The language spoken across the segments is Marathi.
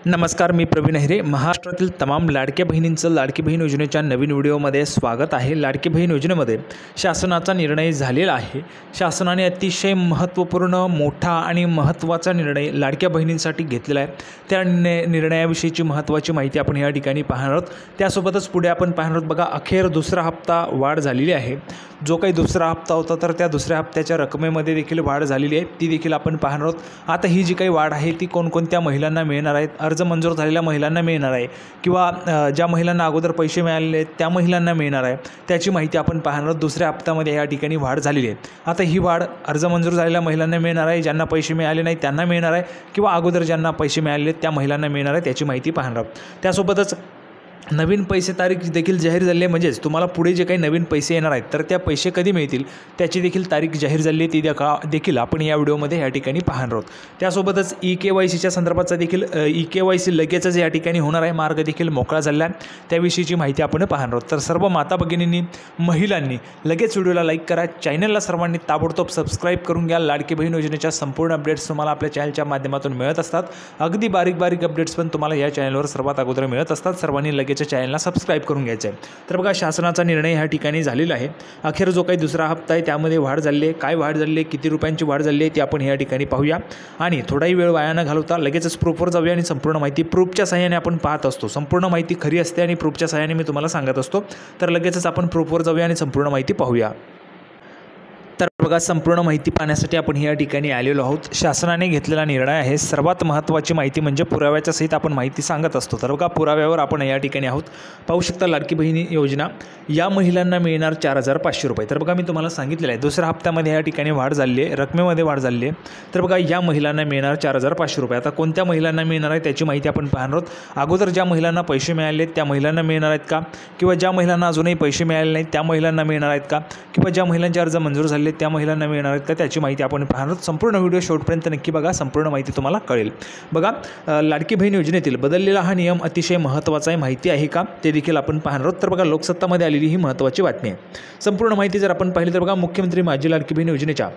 नमस्कार, मी प्रवीण अहिरे. महाराष्ट्रातील तमाम लाडक्या बहिणींचं लाडकी बहीण योजनेच्या नवीन व्हिडिओमध्ये स्वागत आहे. लाडकी बहीण योजनेमध्ये शासनाचा निर्णय झालेला आहे. शासनाने अतिशय महत्त्वपूर्ण, मोठा आणि महत्त्वाचा निर्णय लाडक्या बहिणींसाठी घेतलेला आहे. त्या निर्णयाविषयीची महत्त्वाची माहिती आपण या ठिकाणी पाहणार आहोत. त्यासोबतच पुढे आपण पाहणार आहोत. बघा, अखेर दुसरा हप्ता वाढ झालेली आहे. जो काही दुसरा हप्ता होता तर त्या दुसऱ्या हप्त्याच्या रकमेमध्ये देखील वाढ झालेली आहे, ती देखील आपण पाहणार आहोत. आता ही जी काही वाढ आहे ती कोणकोणत्या महिलांना मिळणार आहेत, अर्ज मंजूर झालेल्या महिलांना मिळणार आहे किंवा ज्या महिलांना अगोदर पैसे मिळालेले आहेत त्या महिलांना मिळणार आहे, त्याची माहिती आपण पाहणार आहोत. दुसऱ्या हप्त्यामध्ये या ठिकाणी वाढ झालेली आहे. आता ही वाढ अर्ज मंजूर झालेल्या महिलांना मिळणार आहे, ज्यांना पैसे मिळाले नाही त्यांना मिळणार आहे किंवा अगोदर ज्यांना पैसे मिळालेले आहेत त्या महिलांना मिळणार आहे, त्याची माहिती पाहणार आहोत. त्यासोबतच नवीन पैसे तारीख देखील जाहीर झाली आहे. म्हणजेच तुम्हाला पुढे जे काही नवीन पैसे येणार आहेत तर त्या पैसे कधी मिळतील त्याची देखील तारीख जाहीर झाली आहे, ती देखील आपण या व्हिडिओमध्ये या ठिकाणी पाहणार आहोत. त्यासोबतच EKYCच्या संदर्भाचा देखील EKYC लगेचच या ठिकाणी होणार आहे, मार्ग देखील मोकळा झाला आहे, त्याविषयीची माहिती आपण पाहणार आहोत. तर सर्व माता भगिनींनी, महिलांनी लगेच व्हिडिओला लाईक करा, चॅनलला सर्वांनी ताबडतोब सबस्क्राईब करून घ्या. लाडकी बहीण योजनेच्या संपूर्ण अपडेट्स तुम्हाला आपल्या चॅनलच्या माध्यमातून मिळत असतात. अगदी बारीक बारीक अपडेट्स पण तुम्हाला या चॅनलवर सर्वात अगोदर मिळत असतात. सर्वांनी लगेच चॅनलला सबस्क्राईब करून घ्यायचं आहे. तर बघा, शासनाचा निर्णय ह्या ठिकाणी झालेला आहे. अखेर जो काही दुसरा हप्ता आहे त्यामध्ये वाढ झाली आहे. काय वाढ झाली आहे, किती रुपयांची वाढ झाली आहे ती आपण या ठिकाणी पाहूया. आणि थोडाही वेळ वाया न घालवता लगेचच प्रूफवर जाऊया आणि संपूर्ण माहिती प्रूफच्या सहाय्याने आपण पाहत असतो. संपूर्ण माहिती खरी असते आणि प्रूफच्या सहाय्याने मी तुम्हाला सांगत असतो. तर लगेचच आपण प्रूफवर जाऊया आणि संपूर्ण माहिती पाहूया. तर बघा, संपूर्ण माहिती पाहण्यासाठी आपण या ठिकाणी आलेलो आहोत. शासनाने घेतलेला निर्णय आहे. सर्वात महत्त्वाची माहिती म्हणजे पुराव्याच्या सहित आपण माहिती सांगत असतो. तर बघा, पुराव्यावर आपण या ठिकाणी आहोत. पाहू शकता, लाडकी बहिणी योजना या महिलांना मिळणार 4,500 रुपये. तर बघा, मी तुम्हाला सांगितलेलं आहे दुसऱ्या हप्त्यामध्ये या ठिकाणी वाढ झाली आहे, रकमेमध्ये वाढ झाली आहे. तर बघा, या महिलांना मिळणार 4,500 रुपये. आता कोणत्या महिलांना मिळणार आहे त्याची माहिती आपण पाहणार आहोत. अगोदर ज्या महिलांना पैसे मिळाले आहेत त्या महिलांना मिळणार आहेत का, किंवा ज्या महिलांना अजूनही पैसे मिळाले नाहीत त्या महिलांना मिळणार आहेत का, किंवा ज्या महिलांचे अर्ज मंजूर झाले त्या महिलांना मिळणार आहेत का, त्याची माहिती आपण पाहणार आहोत. संपूर्ण व्हिडिओ शेवटपर्यंत नक्की बघा, संपूर्ण माहिती तुम्हाला कळेल. बघा, लाडकी बहीण योजनेतील बदललेला हा नियम अतिशय महत्त्वाचा आहे. माहिती आहे का ते देखील आपण पाहणार आहोत. तर बघा, लोकसत्तामध्ये आलेली ही महत्त्वाची बातमी आहे. संपूर्ण माहिती जर आपण पाहिली तर बघा, मुख्यमंत्री माझी लाडकी बहीण योजनेच्या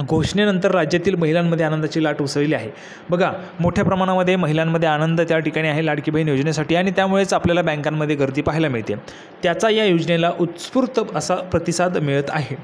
घोषणेनंतर राज्यातील महिलांमध्ये आनंदाची लाट उसळली आहे. बघा, मोठ्या प्रमाणामध्ये महिलांमध्ये आनंद त्या ठिकाणी आहे लाडकी बहीण योजनेसाठी, आणि त्यामुळेच आपल्याला बँकांमध्ये गर्दी पाहायला मिळते. त्याचा या योजनेला उत्स्फूर्त असा प्रतिसाद मिळत आहे.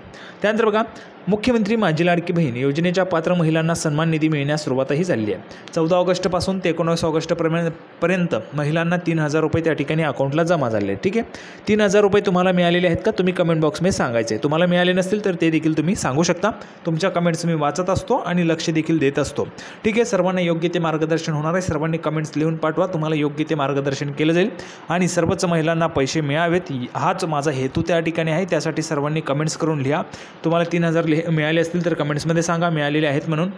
त्यानंतर बघा, मुख्यमंत्री माझी लाडकी बहीण योजनेच्या पात्र महिलांना सन्मान निधी मिळण्यास सुरुवातही झाली आहे. 14 ऑगस्टपासून ते 19 ऑगस्टपर्यंत महिलांना 3,000 रुपये त्या ठिकाणी अकाउंटला जमा झाले. ठीक आहे, 3,000 रुपये तुम्हाला मिळालेले आहेत का, तुम्ही कमेंट बॉक्समध्ये सांगायचे. तुम्हाला मिळाले नसतील तर ते देखील तुम्ही सांगू शकता. तुमच्या कमेंट्स मी वाचत असतो आणि लक्ष देखील देत असतो. ठीक आहे, सर्वांना योग्य ते मार्गदर्शन होणार आहे. सर्वांनी कमेंट्स लिहून पाठवा, तुम्हाला योग्य ते मार्गदर्शन केलं जाईल आणि सर्वच महिलांना पैसे मिळावेत हाच माझा हेतू त्या ठिकाणी आहे. त्यासाठी सर्वांनी कमेंट्स करून लिहा. तुम्हाला 3,000 मिळाले असतील तर कमेंट्समध्ये सांगा मिळालेले आहेत म्हणून,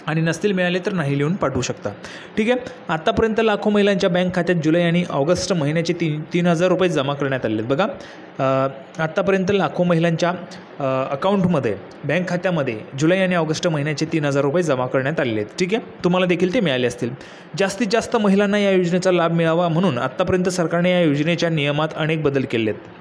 आणि नसतील मिळाले तर नाही लिहून पाठवू शकता. ठीक आहे, आत्तापर्यंत लाखो महिलांच्या बँक खात्यात जुलै आणि ऑगस्ट महिन्याचे 3,000 रुपये जमा करण्यात आले आहेत. बघा, आत्तापर्यंत लाखो महिलांच्या अकाउंटमध्ये, बँक खात्यामध्ये जुलै आणि ऑगस्ट महिन्याचे 3,000 रुपये जमा करण्यात आलेले आहेत. ठीक आहे, तुम्हाला देखील ते मिळाले असतील. जास्तीत जास्त महिलांना या योजनेचा लाभ मिळावा म्हणून आत्तापर्यंत सरकारने या योजनेच्या नियमात अनेक बदल केले आहेत.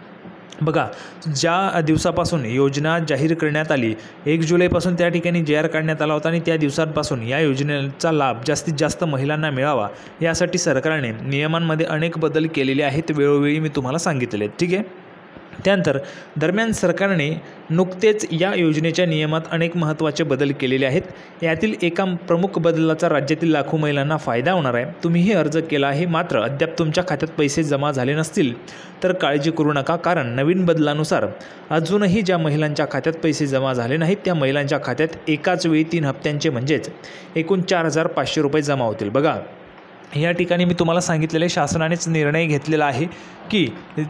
बघा, ज्या दिवसापासून योजना जाहीर करण्यात आली 1 जुलैपासून त्या ठिकाणी JR काढण्यात आला होता आणि त्या दिवसांपासून या योजनेचा लाभ जास्तीत जास्त महिलांना मिळावा यासाठी सरकारने नियमांमध्ये अनेक बदल केलेले आहेत. वेळोवेळी मी तुम्हाला सांगितले. ठीक आहे, त्यानंतर दरम्यान सरकारने नुकतेच या योजनेच्या नियमात अनेक महत्त्वाचे बदल केलेले आहेत. यातील एका प्रमुख बदलाचा राज्यातील लाखो महिलांना फायदा होणार आहे. तुम्हीही अर्ज केला आहे, मात्र अद्याप तुमच्या खात्यात पैसे जमा झाले नसतील तर काळजी करू नका, कारण नवीन बदलानुसार अजूनही ज्या महिलांच्या खात्यात पैसे जमा झाले नाहीत त्या महिलांच्या खात्यात एकाच वेळी 3 हप्त्यांचे म्हणजेच एकूण 4,500 रुपये जमा होतील. बघा, या ठिकाणी मी तुम्हाला सांगितलेले शासनानेच निर्णय घेतलेला आहे की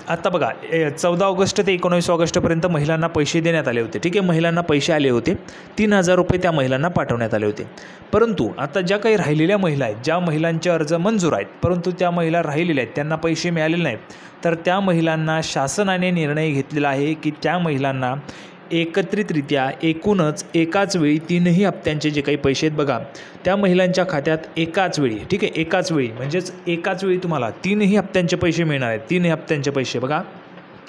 आता बघा, 14 ऑगस्ट ते 19 ऑगस्टपर्यंत महिलांना पैसे देण्यात आले होते. ठीक आहे, महिलांना पैसे आले होते, 3,000 रुपये त्या महिलांना पाठवण्यात आले होते. परंतु आता ज्या काही राहिलेल्या महिला आहेत, ज्या महिलांचे अर्ज मंजूर आहेत परंतु त्या महिला राहिलेल्या आहेत, त्यांना पैसे मिळालेले नाहीत, तर त्या महिलांना शासनाने निर्णय घेतलेला आहे की त्या महिलांना एकत्रितरित्या एकूणच एकाच वेळी 3ही हप्त्यांचे जे काही पैसे आहेत बघा, त्या महिलांच्या खात्यात एकाच वेळी, ठीक आहे, एकाच वेळी म्हणजेच एकाच वेळी तुम्हाला 3ही हप्त्यांचे पैसे मिळणार आहेत. 3 हप्त्यांचे पैसे बघा,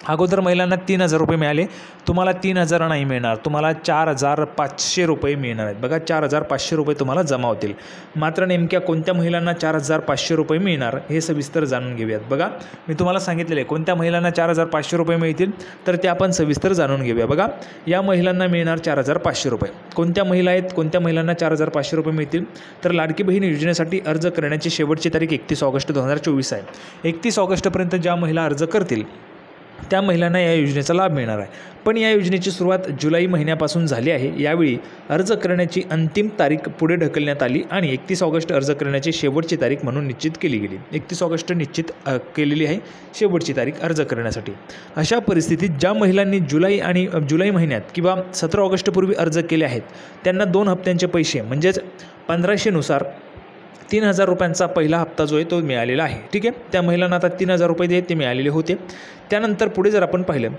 अगोदर महिलांना 3,000 रुपये मिळाले, तुम्हाला 3,000 नाही मिळणार, तुम्हाला 4,500 रुपये मिळणार आहेत. बघा 4,500 रुपये तुम्हाला जमा होतील. मात्र नेमक्या कोणत्या महिलांना 4,500 रुपये मिळणार हे सविस्तर जाणून घेऊयात. बघा मी तुम्हाला सांगितलेलं आहे कोणत्या महिलांना 4,500 रुपये मिळतील, तर ते आपण सविस्तर जाणून घेऊया. बघा या महिलांना मिळणार 4,500 रुपये. कोणत्या महिला आहेत, कोणत्या महिलांना 4,500 रुपये मिळतील, तर लाडकी बहीण योजनेसाठी अर्ज करण्याची शेवटची तारीख 31 ऑगस्ट 2024 आहे. 31 ऑगस्टपर्यंत ज्या महिला अर्ज करतील त्या महिलांना या योजनेचा लाभ मिळणार आहे. पण या योजनेची सुरुवात जुलै महिन्यापासून झाली आहे. यावेळी अर्ज करण्याची अंतिम तारीख पुढे ढकलण्यात आली आणि 31 ऑगस्ट अर्ज करण्याची शेवटची तारीख म्हणून निश्चित केली गेली. 31 ऑगस्ट निश्चित केलेली आहे शेवटची तारीख अर्ज करण्यासाठी. अशा परिस्थितीत ज्या महिलांनी जुलै महिन्यात किंवा 17 ऑगस्टपूर्वी अर्ज केले आहेत त्यांना 2 हप्त्यांचे पैसे म्हणजेच 1500नुसार 3,000 रुपयांचा पहिला हप्ता जो आहे तो मिळालेला आहे. ठीक आहे, त्या महिलांना आता 3,000 रुपये जे ते मिळालेले होते. त्यानंतर पुढे जर आपण पाहिलं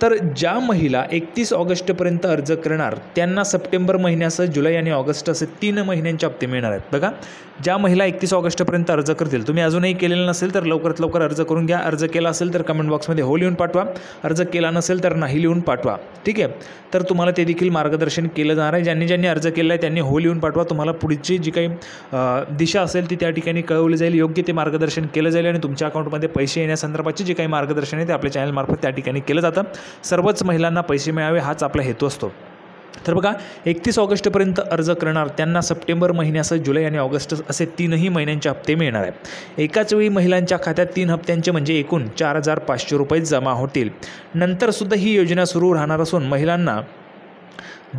तर ज्या महिला 31 ऑगस्टपर्यंत अर्ज करणार त्यांना सप्टेंबर महिन्यासह जुलै आणि ऑगस्ट असे 3 महिन्यांचे हप्ते मिळणार आहेत. बघा ज्या महिला 31 ऑगस्टपर्यंत अर्ज करतील, तुम्ही अजूनही केलेलं नसेल तर लवकरात लवकर अर्ज करून घ्या. अर्ज केला असेल तर कमेंट बॉक्समध्ये हो लिहून पाठवा, अर्ज केला नसेल तर नाही लिहून पाठवा. ठीक आहे, तर तुम्हाला ते देखील मार्गदर्शन केलं जाणार आहे. ज्यांनी अर्ज केला आहे त्यांनी हो लिहून पाठवा. तुम्हाला पुढची जी काही दिशा असेल ती त्या ठिकाणी कळवली जाईल, योग्य ते मार्गदर्शन केलं जाईल आणि तुमच्या अकाउंटमध्ये पैसे येण्यासंदर्भाचे जे काही मार्गदर्शन आहे ते आपल्या चॅनलमार्फत त्या ठिकाणी केलं जातं. सर्वच महिलांना पैसे मिळावे हाच आपला हेतू असतो. तर बघा 31 ऑगस्टपर्यंत अर्ज करणार त्यांना सप्टेंबर महिन्यासह जुलै आणि ऑगस्ट असे 3ही महिन्यांचे हप्ते मिळणार आहेत. एकाच वेळी महिलांच्या खात्यात 3 हप्त्यांचे म्हणजे एकूण 4,500 रुपये जमा होतील. नंतरसुद्धा ही योजना सुरू राहणार असून महिलांना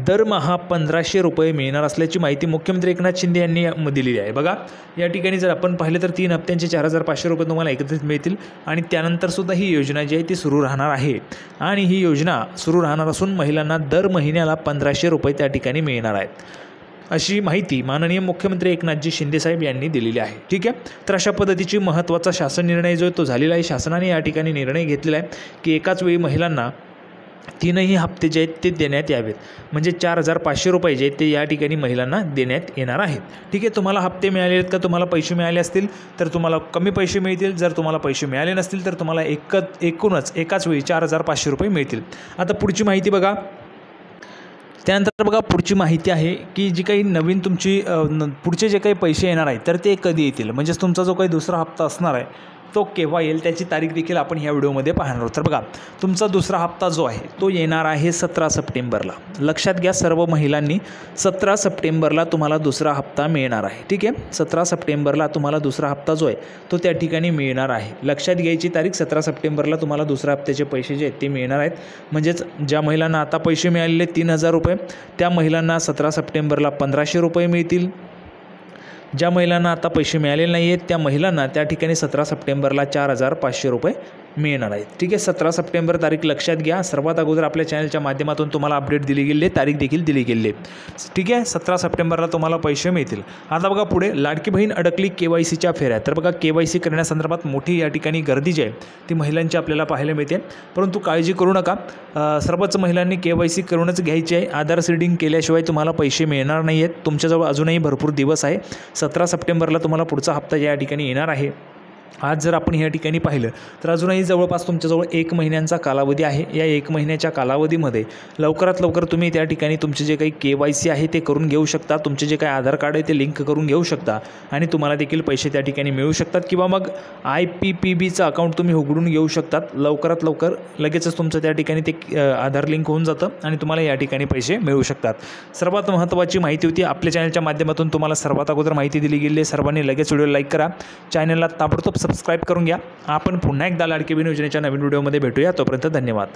दरमहा 1,500 रुपये मिळणार असल्याची माहिती मुख्यमंत्री एकनाथ शिंदे यांनी दिलेली आहे. बघा या ठिकाणी जर आपण पाहिलं तर 3 हप्त्यांचे 4,500 रुपये तुम्हाला एकत्रित मिळतील आणि त्यानंतरसुद्धा ही योजना जी आहे ती सुरू राहणार आहे आणि ही योजना सुरू राहणार असून महिलांना दर महिन्याला 1,500 रुपये त्या ठिकाणी मिळणार आहेत. अशी माहिती माननीय मुख्यमंत्री एकनाथजी शिंदेसाहेब यांनी दिलेली आहे. ठीक आहे, तर अशा पद्धतीची महत्त्वाचा शासन निर्णय जो आहे तो झालेला आहे. शासनाने या ठिकाणी निर्णय घेतलेला आहे की एकाच वेळी महिलांना 3ही हप्ते जे आहेत ते देण्यात यावेत. म्हणजे 4,500 रुपये जे आहेत ते या ठिकाणी महिलांना देण्यात येणार आहेत. ठीक आहे, तुम्हाला हप्ते मिळाले आहेत का, तुम्हाला पैसे मिळाले असतील तर तुम्हाला कमी पैसे मिळतील. जर तुम्हाला पैसे मिळाले नसतील तर तुम्हाला एकूणच एकाच वेळी 4,500 रुपये मिळतील. आता पुढची माहिती बघा. त्यानंतर बघा पुढची माहिती आहे की जी काही नवीन तुमची पुढचे जे काही पैसे येणार आहेत तर ते कधी येतील, म्हणजेच तुमचा जो काही दुसरा हप्ता असणार आहे तो केव्हा येईल त्याची तारीख देखील आपण ह्या व्हिडिओमध्ये पाहणार आहोत. तर बघा तुमचा दुसरा हप्ता जो आहे तो येणार आहे 17 सप्टेंबरला. लक्षात घ्या सर्व महिलांनी 17 सप्टेंबरला तुम्हाला दुसरा हप्ता मिळणार आहे. ठीक आहे, 17 सप्टेंबरला तुम्हाला दुसरा हप्ता जो आहे तो त्या ठिकाणी मिळणार आहे. लक्षात घ्यायची तारीख 17 सप्टेंबरला तुम्हाला दुसऱ्या हप्त्याचे पैसे जे आहेत ते मिळणार आहेत. म्हणजेच ज्या महिलांना आता पैसे मिळालेले 3,000 रुपये त्या महिलांना 17 सप्टेंबरला 1,500 रुपये मिळतील. ज्या महिलांना आता पैसे मिळालेले नाही आहेत त्या महिलांना त्या ठिकाणी 17 सप्टेंबरला 4,500 रुपये मिळणार आहेत. ठीक आहे, 17 सप्टेंबर तारीख लक्षात घ्या. सर्वात अगोदर आपल्या चॅनलच्या माध्यमातून तुम्हाला अपडेट दिली गेली आहे, तारीख देखील दिली गेली आहे. ठीक आहे, 17 सप्टेंबरला तुम्हाला पैसे मिळतील. आता बघा पुढे लाडकी बहीण अडकली KYCच्या फेऱ्या. तर बघा KYC करण्यासंदर्भात मोठी या ठिकाणी गर्दी जी आहे ती महिलांची आपल्याला पाहायला मिळते. परंतु काळजी करू नका, सर्वच महिलांनी KYC करूनच घ्यायची आहे. आधार सीडिंग केल्याशिवाय तुम्हाला पैसे मिळणार नाही आहेत. तुमच्याजवळ अजूनही भरपूर दिवस आहे. 17 सप्टेंबरला तुम्हाला पुढचा हप्ता या ठिकाणी येणार आहे. आज जर आपण या ठिकाणी पाहिलं तर अजूनही जवळपास तुमच्याजवळ 1 महिन्यांचा कालावधी आहे. या 1 महिन्याच्या कालावधीमध्ये लवकरात लवकर तुम्ही त्या ठिकाणी तुमचे जे काही KYC आहे ते करून घेऊ शकता. तुमचे जे काही आधार कार्ड आहे ते लिंक करून घेऊ शकता आणि तुम्हाला देखील पैसे त्या ठिकाणी मिळू शकतात किंवा मग IPPBचं अकाउंट तुम्ही उघडून घेऊ शकतात. लवकरात लवकर लगेचच तुमचं त्या ठिकाणी ते आधार लिंक होऊन जातं आणि तुम्हाला या ठिकाणी पैसे मिळू शकतात. सर्वात महत्त्वाची माहिती होती. आपल्या चॅनलच्या माध्यमातून तुम्हाला सर्वात अगोदर माहिती दिली गेली आहे. सर्वांनी लगेच व्हिडिओ लाईक करा, चॅनलला ताबडतोब सबस्क्राईब करून घ्या. आपण पुन्हा एकदा लाडकी बहीण योजनेच्या नवीन व्हिडिओमध्ये भेटूया. तोपर्यंत धन्यवाद.